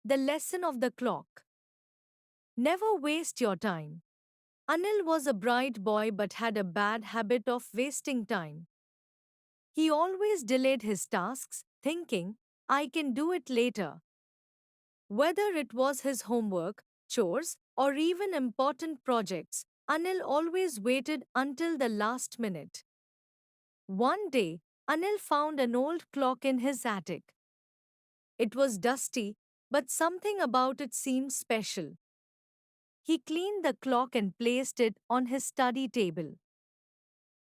The lesson of the clock. Never waste your time. Anil was a bright boy but had a bad habit of wasting time. He always delayed his tasks, thinking, I can do it later. Whether it was his homework, chores, or even important projects, Anil always waited until the last minute. One day, Anil found an old clock in his attic. It was dusty, but something about it seemed special. He cleaned the clock and placed it on his study table.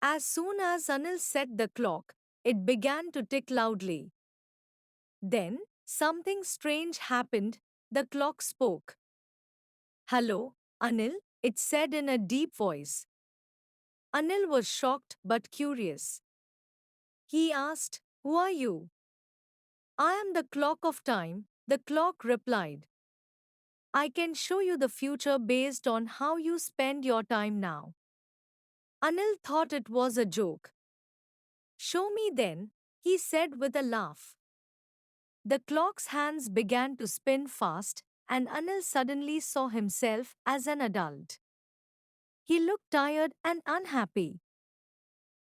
As soon as Anil set the clock, it began to tick loudly. Then, something strange happened. The clock spoke. Hello, Anil, it said in a deep voice. Anil was shocked but curious. He asked, Who are you? I am the clock of time, the clock replied. I can show you the future based on how you spend your time now. Anil thought it was a joke. Show me then, he said with a laugh. The clock's hands began to spin fast, and Anil suddenly saw himself as an adult. He looked tired and unhappy.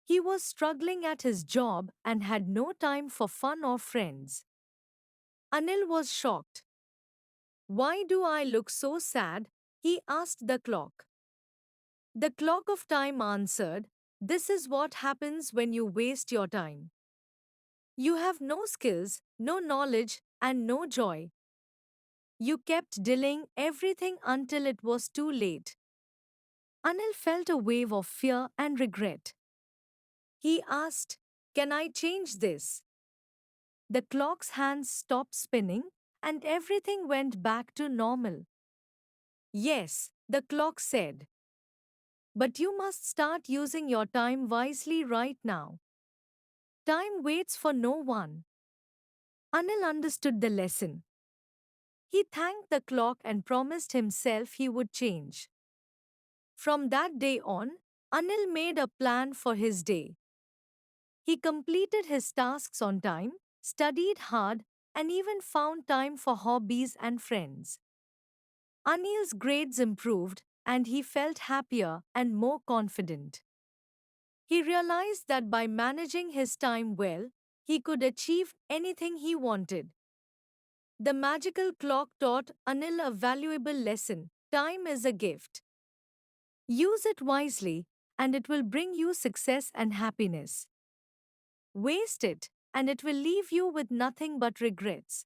He was struggling at his job and had no time for fun or friends. Anil was shocked. Why do I look so sad? He asked the clock. The clock of time answered, This is what happens when you waste your time. You have no skills, no knowledge, and no joy. You kept delaying everything until it was too late. Anil felt a wave of fear and regret. He asked, Can I change this? The clock's hands stopped spinning and everything went back to normal. Yes, the clock said. But you must start using your time wisely right now. Time waits for no one. Anil understood the lesson. He thanked the clock and promised himself he would change. From that day on, Anil made a plan for his day. He completed his tasks on time, studied hard, and even found time for hobbies and friends. Anil's grades improved, and he felt happier and more confident. He realized that by managing his time well, he could achieve anything he wanted. The magical clock taught Anil a valuable lesson. Time is a gift. Use it wisely, and it will bring you success and happiness. Waste it, and it will leave you with nothing but regrets.